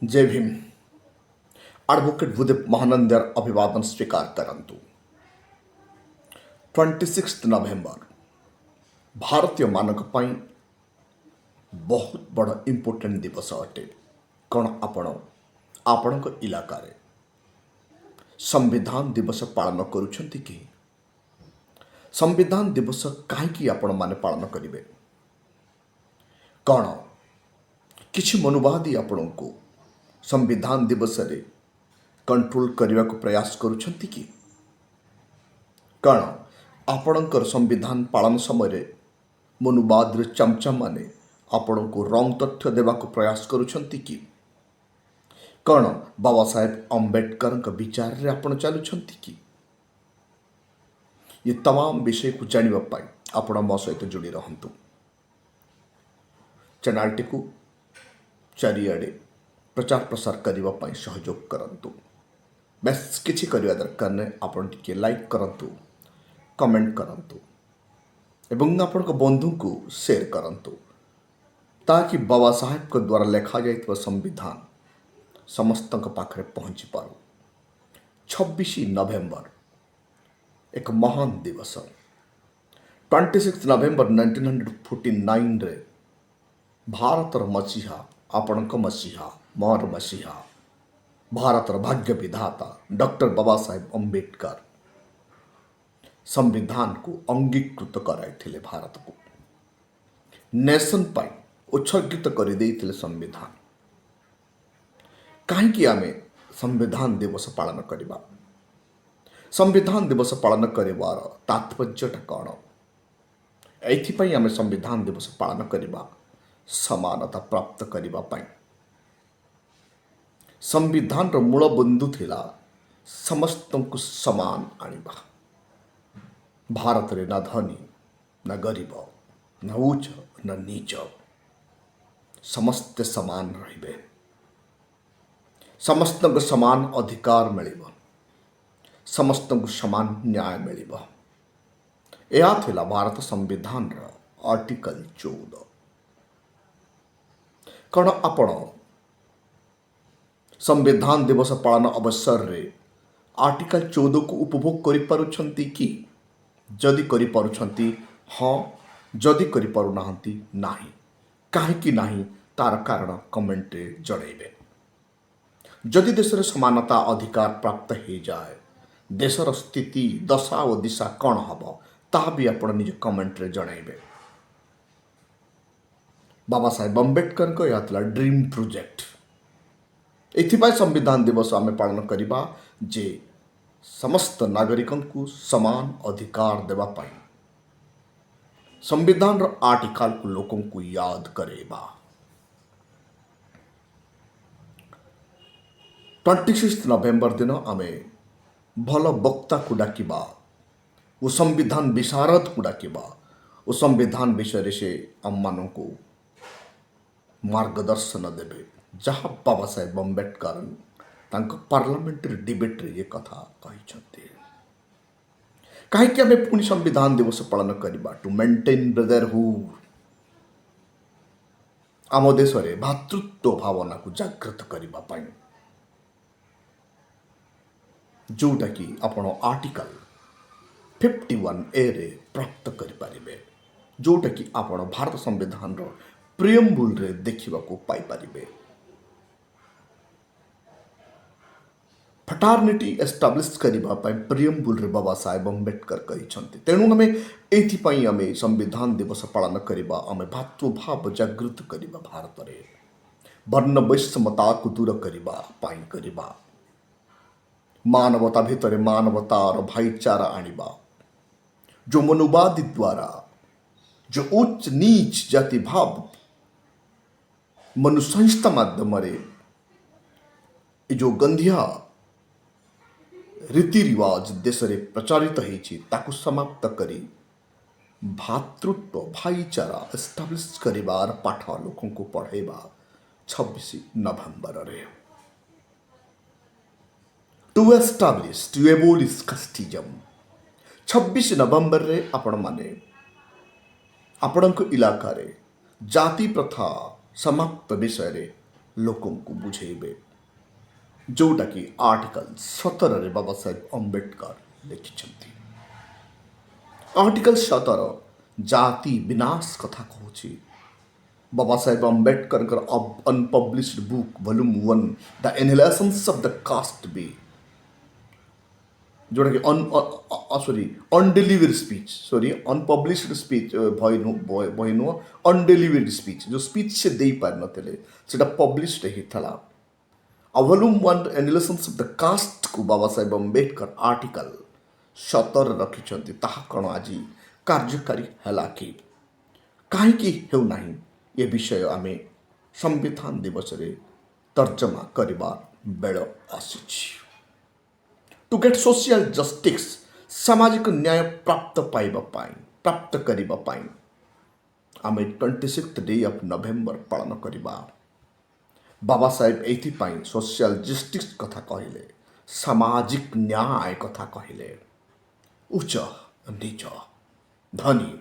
जय भीम। एडवोकेट भूदेव महानंदर अभिवादन स्वीकार करंतु। 26 नवेम्बर भारतीय मानक पाई बहुत बड़ इम्पोर्टेंट दिवस अटे। कौन आपण इलाका रे संविधान दिवस पालन करुछंती कि? संविधान दिवस कहीं आपण माने पालन करिवे? कौन किछि मनुवादी आपण को संविधान दिवस रे कंट्रोल करने को प्रयास करुछंती कि? कौन आपणकर संविधान पालन समय मनुवाद चमचा माने आपण को रंग तथ्य देवा को प्रयास करुछंती कि? कौन बाबा साहेब अम्बेडकर विचार रे आपण चलुछंती कि? ये तमाम विषय को जानिबा पाई आपण मो सहित जोड़ी रहंतु। चैनल टी को चारिआडे प्रचार प्रसार करने पाई सहयोग करंतु। बेस किछि करिया दरकार ने आपण टिके लाइक करंतु, कमेंट करंतु एवं आपण को बंधु को शेयर करंतु ताकि बाबा साहेब को द्वारा लिखा जाइतबा संविधान समस्त पाखरे पहुंची पारू। 26 नवेम्बर एक महान दिवस। 26 नवेम्बर 1949 रे भारतर मसीहा आपणक मसीहा मोर मसीहा भारतर भाग्य विधाता डॉक्टर बाबा साहेब अम्बेडकर संविधान को अंगीकृत कराइथिले। भारत को नेशन पाई उत्सर्गित कर देइथिले संविधान। कहीं आमे संविधान दिवस पालन करवा? संविधान दिवस पालन करिवार तात्पर्यटा कौन? एथिपाई आमे संविधान दिवस पालन करवा समानता प्राप्त करने पाई। संविधान रो मूल बंधु थिला समस्त को समान आनिबा। भारत रे न धनी न गरीब न उच्च न नीच समस्ते समान रहिबे। समस्त को समान अधिकार मिलिबो, समस्त को समान न्याय मिलिबो। यह थिला भारत संविधान रो आर्टिकल 14। कौन आपण संविधान दिवस पालन अवसर रे आर्टिकल 14 को उपभोग करि पारुछंती कि? जदि करि पारुछंती हाँ, जदि करि पारु नाहंती नाही। काहेकि नाही तार कारण कमेंट रे जणैबे। जदि देश रे समानता अधिकार प्राप्त हो जाए देशर स्थिति दशा और दिशा कौन हम ताहा भी आपण निज कमेंट रे जणैबे। बाबा साहेब अम्बेडकर को यह था ड्रीम प्रोजेक्ट। एथिपाई संविधान दिवस आमे पालन करिबा जे समस्त नागरिकन को समान अधिकार देवा पाई। संविधान रो आर्टिकल को लोकों को याद करेबा। 26 नवेम्बर दिन आमे भल वक्ता को डाकिबा, वो संविधान विशारद को डाकिबा, वो संविधान विषय से आम मानन को मार्गदर्शन देवे जहाँ बाबा साहेब अम्बेडकर पार्लियामेंट्री डिबेट रे ये कथा कही। कहीं आम पुणी संविधान दिवस पालन करवा टू मेंटेन ब्रदरहुड। आम देश में भातृत्व भावना को जागृत करने जोटा कि आपण आर्टिकल 51A रे प्राप्त करें, जोटा कि आपण भारत संविधान रो प्रियम्बुल रे देखा पाई पारिबे। फटार्निटी एस्टाब्लिश करने प्रियम्बुल रे बाबा साहेब अम्बेडकर कहते। तेणु आम एथिपाई आम संविधान दिवस पालन करवा, आम भातृभाव जागृत करवा, भारत रे वर्ण वैषमता को दूर करवा, मानवता भितर मानवता और भाईचारा आनिबा। जो मनुवादी द्वारा जो उच्च नीच जाति भाव मनुसंहिता माध्यम जो गंधिया रीति रिवाज देश रे प्रचारित होइछि ताकु समाप्त करी भातृत्व भाईचारा एस्टाब्लिश करिवार पाठ लोकों को पढ़ेबा 26 नवेम्बर रे। To establish to abolish casteism 26 November रे आपण माने आपण इलाका रे जाति प्रथा समाप्त विषय रे ଲୋକଙ୍କୁ ବୁଝେଇବେ, ଯେଉଁଟାକି ଆର୍ଟିକଲ 17ରେ ବାବା ସାହେବ ଅମ୍ବେଦକର ଲେଖିଛନ୍ତି। ଆର୍ଟିକଲ 17 ଜାତି ବିନାଶ କଥା କହୁଛି। ବାବା ସାହେବ ଅମ୍ବେଦକରଙ୍କର unpublished book volume 1 the annihilations of the caste ବି, ଯେଉଁଟାକି ଅନଡେଲିଭର୍ଡ ସ୍ପିଚ୍, ଅନପବ୍ଲିଶ୍ଡ ସ୍ପିଚ୍ ବହି ନୁହଁ, ଅନଡେଲିଭର୍ଡ ସ୍ପିଚ୍, ଯେଉଁ ସ୍ପିଚ୍ ସେ ଦେଇପାରିନଥିଲେ ସେଇଟା ପବ୍ଲିଶ୍ଡ ହେଇଥିଲା। ଆଉ volume 1 ଏନହିଲେସନ୍ସ of the କାଷ୍ଟକୁ Baba Saheb Ambedkar article 17 ରଖିଛନ୍ତି। ତାହା କ'ଣ ଆଜି କାର୍ଯ୍ୟକାରୀ ହେଲା କି କାହିଁକି ହେଉନାହିଁ, ଏ ବିଷୟ ଆମେ ସମ୍ବିଧାନ ଦିବସରେ ତର୍ଜମା କରିବା ବେଳ ଆସିଛି। ଟୁ ଗେଟ୍ ସୋସିଆଲ ଜଷ୍ଟିସ୍, ସାମାଜିକ ନ୍ୟାୟ ପ୍ରାପ୍ତ କରିବା ପାଇଁ ଆମେ 26th ଡେ ଅଫ୍ ନଭେମ୍ବର ପାଳନ କରିବା। ବାବା ସାହେବ ଏଇଥିପାଇଁ ସୋସିଆଲ ଜଷ୍ଟିସ୍ କଥା କହିଲେ, ସାମାଜିକ ନ୍ୟାୟ କଥା କହିଲେ। ଉଚ୍ଚ ନିଚ, ଧନୀ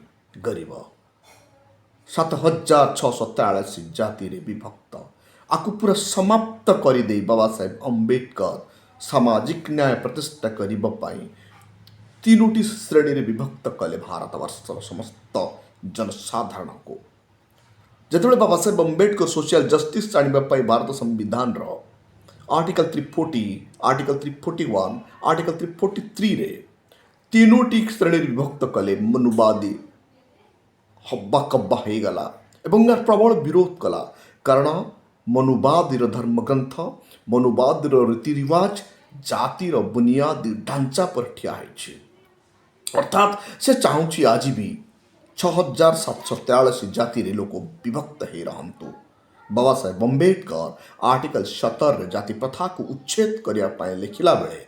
ଗରିବ, 7643 ଜାତିରେ ବିଭକ୍ତ, ଆକୁ ପୁରା ସମାପ୍ତ କରିଦେଇ ବାବା ସାହେବ ଅମ୍ବେଦକର ସାମାଜିକ ନ୍ୟାୟ ପ୍ରତିଷ୍ଠା କରିବା ପାଇଁ 3ଟି ଶ୍ରେଣୀରେ ବିଭକ୍ତ କଲେ ଭାରତବର୍ଷର ସମସ୍ତ ଜନସାଧାରଣଙ୍କୁ। ଯେତେବେଳେ ବାବା ସାହେବ ଅମ୍ବେଦକର ସୋସିଆଲ ଜଷ୍ଟିସ୍ ଆଣିବା ପାଇଁ ଭାରତ ସମ୍ବିଧାନର ଆର୍ଟିକଲ 340, ଆର୍ଟିକଲ 341, ଆର୍ଟିକଲ 343ରେ 3ଟି ଶ୍ରେଣୀରେ ବିଭକ୍ତ କଲେ, ମନୁବାଦୀ ହବ୍ବା କବ୍ବା ହେଇଗଲା ଏବଂ ଏହାର ପ୍ରବଳ ବିରୋଧ କଲା। କାରଣ ମନୁବାଦୀର ଧର୍ମଗ୍ରନ୍ଥ, ମନୁବାଦୀର ରୀତିରିୱାଜ ଜାତିର ବୁନିୟାଦୀ ଢାଞ୍ଚା પર ଠିଆ ହେଇଛି। ଅର୍ଥାତ୍ ସେ ଚାହୁଁଛି ଆଜି ବି 6743 ଜାତିରେ ଲୋକ ବିଭକ୍ତ ହେଇ ରହନ୍ତୁ। ବାବା ସାହେବ ଅମ୍ବେଦକର ଆର୍ଟିକଲ 17ରେ ଜାତି ପ୍ରଥାକୁ ଉଚ୍ଛେଦ କରିବା ପାଇଁ ଲେଖିଲା ବେଳେ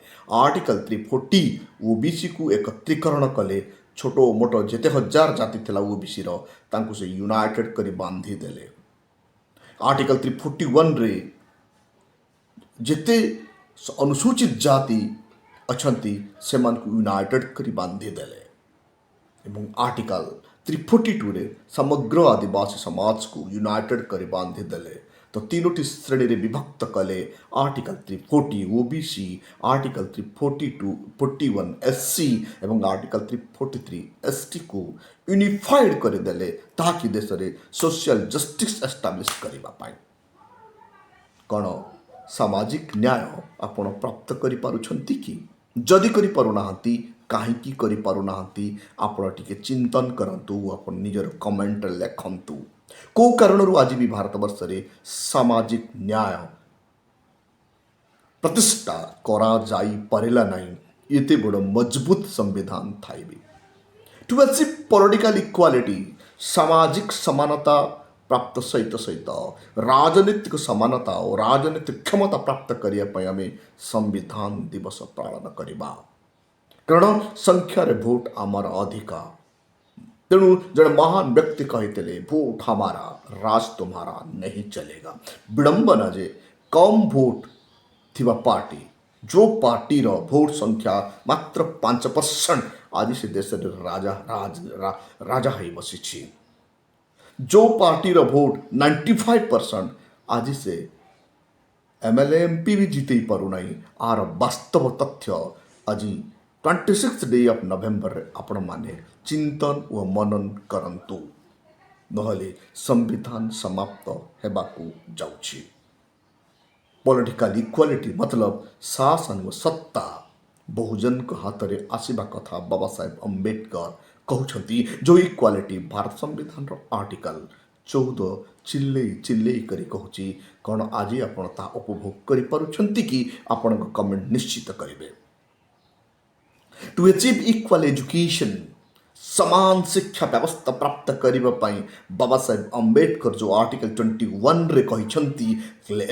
ଆର୍ଟିକଲ 340 ଓବିସିକୁ ଏକତ୍ରୀକରଣ କଲେ। ଛୋଟ ମୋଟ ଯେତେ ହଜାର ଜାତି ଥିଲା ଓବିସିର, ତାଙ୍କୁ ସେ ୟୁନାଇଟେଡ୍ କରି ବାନ୍ଧି ଦେଲେ। ଆର୍ଟିକଲ 341ରେ ଯେତେ ଅନୁସୂଚିତ ଜାତି ଅଛନ୍ତି ସେମାନଙ୍କୁ ୟୁନାଇଟେଡ୍ କରି ବାନ୍ଧି ଦେଲେ ଏବଂ ଆର୍ଟିକଲ 342ରେ ସମଗ୍ର ଆଦିବାସୀ ସମାଜକୁ ୟୁନାଇଟେଡ୍ କରି ବାନ୍ଧି ଦେଲେ। ତ 3ଟି ଶ୍ରେଣୀରେ ବିଭକ୍ତ କଲେ, ଆର୍ଟିକଲ 340 ଓବିସି, ଆର୍ଟିକଲ 341 ଏସସି ଏବଂ ଆର୍ଟିକଲ 343 ଏସଟିକୁ ୟୁନିଫାଇଡ୍ କରିଦେଲେ, ତାହାକି ଦେଶରେ ସୋସିଆଲ ଜଷ୍ଟିସ୍ ଏଷ୍ଟାବ୍ଲିଶ୍ କରିବା ପାଇଁ। କ'ଣ ସାମାଜିକ ନ୍ୟାୟ ଆପଣ ପ୍ରାପ୍ତ କରିପାରୁଛନ୍ତି କି? ଯଦି କରିପାରୁନାହାନ୍ତି, କାହିଁକି କରିପାରୁନାହାନ୍ତି, ଆପଣ ଟିକେ ଚିନ୍ତନ କରନ୍ତୁ। ଆପଣ ନିଜର କମେଣ୍ଟରେ ଲେଖନ୍ତୁ କେଉଁ କାରଣରୁ ଆଜି ବି ଭାରତବର୍ଷରେ ସାମାଜିକ ନ୍ୟାୟ ପ୍ରତିଷ୍ଠା କରାଯାଇପାରିଲା ନାହିଁ, ଏତେ ବଡ଼ ମଜବୁତ ସମ୍ବିଧାନ ଥାଇବି। ଟୁ ଆଚିଭ୍ ପଲିଟିକାଲ ଇକ୍ୱାଲିଟି, ସାମାଜିକ ସମାନତା ପ୍ରାପ୍ତ ସହିତ ରାଜନୈତିକ ସମାନତା ଓ ରାଜନୈତିକ କ୍ଷମତା ପ୍ରାପ୍ତ କରିବା ପାଇଁ ଆମେ ସମ୍ବିଧାନ ଦିବସ ପାଳନ କରିବା। କାରଣ ସଂଖ୍ୟାରେ ଭୋଟ ଆମର ଅଧିକାର। ତେଣୁ ଜଣେ ମହାନ ବ୍ୟକ୍ତି କହିଥିଲେ, ଭୋଟ ହମାରା ରାଜ ତୁମ୍ହାରା नहीं चलेगा। ବିଡ଼ମ୍ବନା ଯେ କମ୍ ଭୋଟ ଥିବା ପାର୍ଟି, ଯେଉଁ ପାର୍ଟିର ଭୋଟ ସଂଖ୍ୟା ମାତ୍ର 5%, ଆଜି ସେ ଦେଶରେ ରାଜା ହେଇ ବସିଛି। ଯେଉଁ ପାର୍ଟିର ଭୋଟ 95%, ଆଜି ସେ MLA MP ବି ଜିତେଇ ପାରୁନାହିଁ। ଆର ବାସ୍ତବ ତଥ୍ୟ ଆଜି 26th ଡେ ଅଫ୍ ନଭେମ୍ବରରେ ଆପଣମାନେ ଚିନ୍ତନ ଓ ମନନ କରନ୍ତୁ, ନହେଲେ ସମ୍ବିଧାନ ସମାପ୍ତ ହେବାକୁ ଯାଉଛି। ପଲିଟିକାଲ ଇକ୍ୱାଲିଟି ମତଲବ ଶାସନ ଓ ସତ୍ତା ବହୁଜନଙ୍କ ହାତରେ ଆସିବା କଥା ବାବା ସାହେବ ଅମ୍ବେଦକର କହୁଛନ୍ତି। ଯେଉଁ ଇକ୍ୱାଲିଟି ଭାରତ ସମ୍ବିଧାନର ଆର୍ଟିକଲ 14 ଚିଲେଇ କରି କହୁଛି। କ'ଣ ଆଜି ଆପଣ ତାହା ଉପଭୋଗ କରିପାରୁଛନ୍ତି କି? ଆପଣଙ୍କ କମେଣ୍ଟ ନିଶ୍ଚିତ କରିବେ। ଟୁ ଆଚିଭ୍ ଇକ୍ୱାଲ ଏଜୁକେସନ୍, ସମାନ ଶିକ୍ଷା ବ୍ୟବସ୍ଥା ପ୍ରାପ୍ତ କରିବା ପାଇଁ ବାବା ସାହେବ ଅମ୍ବେଦକର ଯେଉଁ ଆର୍ଟିକଲ 21ରେ କହିଛନ୍ତି,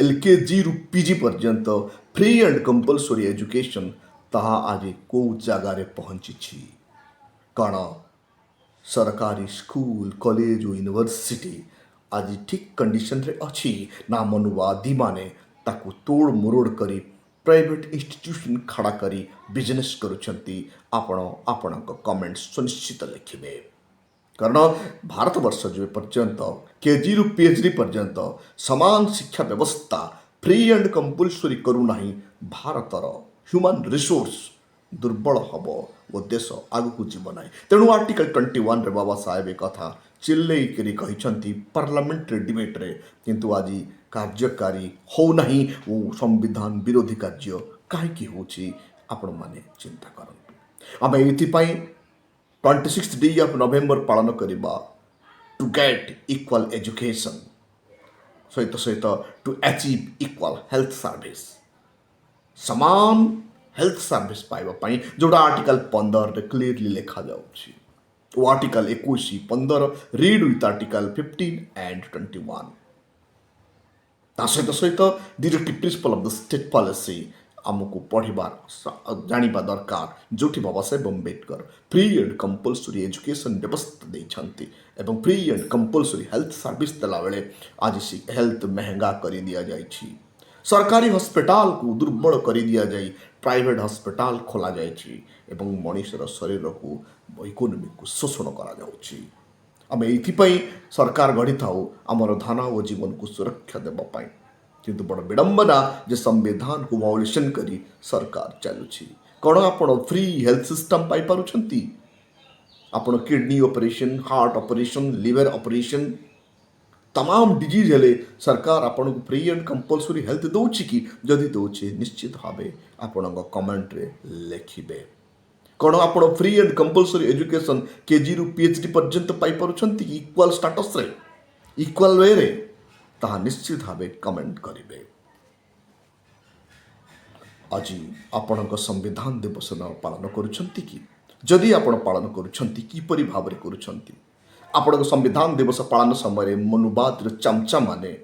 LKGରୁ PG ପର୍ଯ୍ୟନ୍ତ ଫ୍ରି ଆଣ୍ଡ କମ୍ପଲସରୀ ଏଜୁକେସନ୍, ତାହା ଆଜି କେଉଁ ଜାଗାରେ ପହଞ୍ଚିଛି? କ'ଣ ସରକାରୀ ସ୍କୁଲ, କଲେଜ ଓ ୟୁନିଭର୍ସିଟି ଆଜି ଠିକ୍ କଣ୍ଡିସନରେ ଅଛି? ନା ମନୁବାଦୀମାନେ ତାକୁ ତୋଡ଼ ମୋରୋଡ଼ କରି ପ୍ରାଇଭେଟ୍ ଇନଷ୍ଟିଟ୍ୟୁସନ୍ ଖଡ଼ା କରି ବିଜନେସ୍ କରୁଛନ୍ତି? ଆପଣ ଆପଣଙ୍କ କମେଣ୍ଟ ସୁନିଶ୍ଚିତ ଲେଖିବେ। कारण भारतवर्ष जो पर्यंत केजी रु पीएचडी पर्यंत समान शिक्षा व्यवस्था फ्री एंड कंपलसरी करूना भारतर ह्यूमन रिसोर्स दुर्बल हम वो देश आगू जीव ना तेणु आर्टिकल 21 रे बाबा साहेब एक कथा चिल्लैकरी कहते पार्लियामेंट डिबेट रे किंतु आज कार्यकारी होना वो संविधान विरोधी कार्य कहीं होची आपण माने चिंता करंतु आम ये 26 डे ऑफ नवेम्बर पालन करवा टू गेट इक्वल एजुकेशन सहित सहित to achieve equal health service समान हेल्थ सर्विस पाइबापी जोड़ा आर्टिकल 15 रे क्लीयरली लिखा जाउछि वो article 21 15 read with article 15 and 21 ता सहित सहित directive principle of the state policy आमको पढ़ार जानिबा दरकार जोठी Baba Saheb Ambedkar free and compulsory education व्यवस्था देइछंती एवं free and compulsory health service देला बेले आज हेल्थ महंगा कर दिया जाइछि सरकारी हस्पिटाल को दुर्बल कर दिया जाई प्राइवेट हस्पिटाल खोला जाइछि एवं मनुष्यर शरीर को इकोनॉमी को शोषण करा जाउछि आम एथिपाई सरकार गढ़ी थाउ आमर धन और जीवन को सुरक्षा देबा पाई किंतु बड़ विडंबना जे संविधान को वायोलेशन करी सरकार चलुछि कौन आपण फ्री हेल्थ सिस्टम पाई पारुछंती आपण kidney operation heart operation liver operation तमाम डिजीज हेले सरकार आपण को फ्री एंड कंपलसरी हेल्थ दउछि कि जदि दउछि निश्चित भावे आपण कमेंट रे लिखिबे कौन आपण free and compulsory education KG रु पीएचडी पर्यंत पाई पारुछंती कि इक्वल स्टेटस रे इक्वल वे रे ताहा निश्चित भावे कमेंट करेंगे आज आपण संविधान दिवस पालन करुछंती कि जदि आपण पालन करुछंती किपरि भाव रे करुछंती आपण संविधान दिवस पालन समय मनुवाद चमचा माने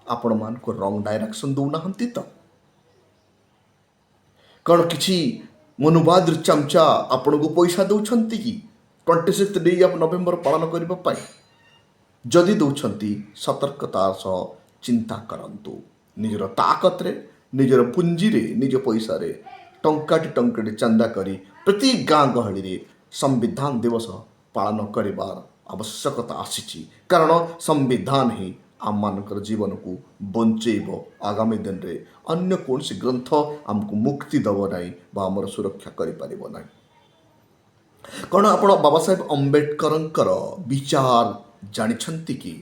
आपण मान को रंग डायरेक्शन दौना तो कौन किसी मनुवाद चमचा आपण को पैसा दौरान कि 26 डे ऑफ नवेम्बर पालन करने जदि दौरान सतर्कतार सह चिंता करंतु निजर ताकत रे निजर पुंजी रे निज पैसा रे टंकाटी चंदा करी प्रति गाँ गहली रे संविधान दिवस पालन करिबार आवश्यकता आसीची कारण संविधान ही आम मानकर जीवन को बंचेब आगामी दिन रे अन्य कौन सी ग्रंथ आमको मुक्ति दब नहीं बा आमर सुरक्षा करि परिबो नहीं कौन आपण बाबा साहेब अम्बेडकर विचार जानिछंती कि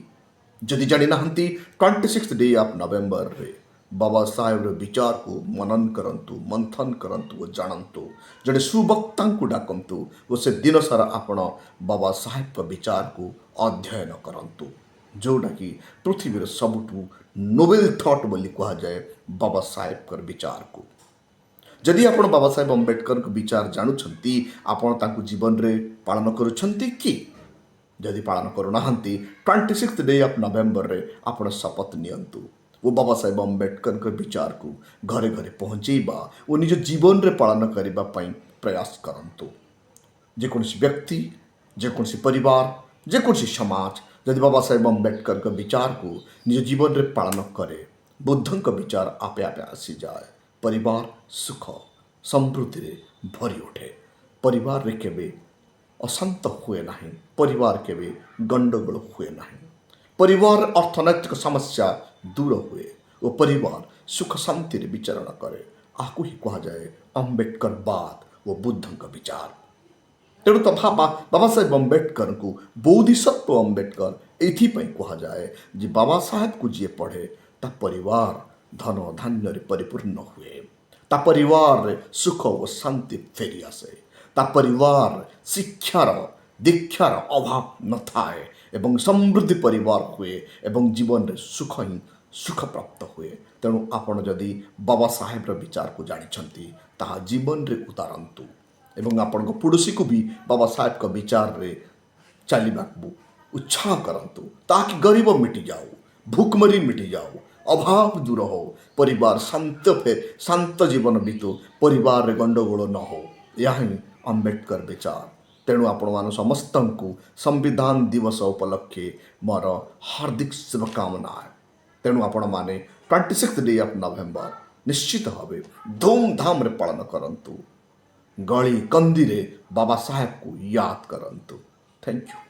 जदि जानी नाहंती 26 डे ऑफ नवेम्बर रे बाबा साहेब रे विचार को मनन करंतु मंथन करंतु और जानंतु जड़े सुवक्ता को डाकंतु वो से दिन सारा आपण बाबा साहेब का विचार को अध्ययन करंतु जोटा कि पृथ्वी सबुठू नोबेल थॉट बोली कहा जाए बाबा साहेब कर विचार को जदि आपण बाबा साहेब अम्बेडकर को विचार जानुछंती आपण तांको जीवन रे पालन करुछंती कि जदि पालन करूना 26 डे ऑफ नवेम्बर रे आपण शपथ नियंतु वो बाबा साहेब अम्बेडकर के विचार को घरे घरे पहुँचेबा वो निज जीवन रे पालन करबा पई प्रयास करंतु जेकोसी व्यक्ति जेकोसी परिवार जेकोसी समाज जदि बाबा साहेब अम्बेडकर के विचार को निज जीवन रे पालन करे बुद्धं का विचार आपे आपे आसी जाए परिवार सुख समृद्धि रे भरी उठे परिवार रे केबे अशांत हुए नहीं परिवार केबे गंडगोल हुए नहीं परिवार अर्थनैतिक समस्या दूर हुए वो परिवार सुख शांति रे विचरण करे आकु ही कहा जाए अम्बेडकर बाद वो बुद्धं का विचार तेणु तो बाबा साहेब अम्बेडकर को बोधिसत्व अम्बेडकर एथिपाई कहा जाए जे बाबा साहेब को जी पढ़े ता परिवार धन धान्य रे परिपूर्ण हुए ता परिवार रे सुख और शांति फेरी आसे ता परिवार शिक्षार दीक्षार अभाव न थाए एवं समृद्धि परिवार हुए एवं जीवन रे सुख ही सुख प्राप्त हुए तेणु आपण जदि बाबा साहेब विचार को जानिछंती ताहा जीवन रे उतारंतु एवं आपण पड़ोसी को भी बाबा साहेब का विचार रे चलने उत्साह करंतु ताकि गरीब मिटी जाओ भूखमरी मिटी जाओ अभाव दूर हो परिवार शांत जीवन बीतु परिवार रे गंडगोल न हो यह ही अम्बेडकर विचार तेणु आपण मान समस्त को संविधान दिवस उपलक्षे मोर हार्दिक शुभकामना तेणु आपण माने 26 डे ऑफ नवेम्बर निश्चित भावे धूमधाम रे पालन करंतु गली कंदी रे बाबा साहेब को याद करंतु थैंक यू।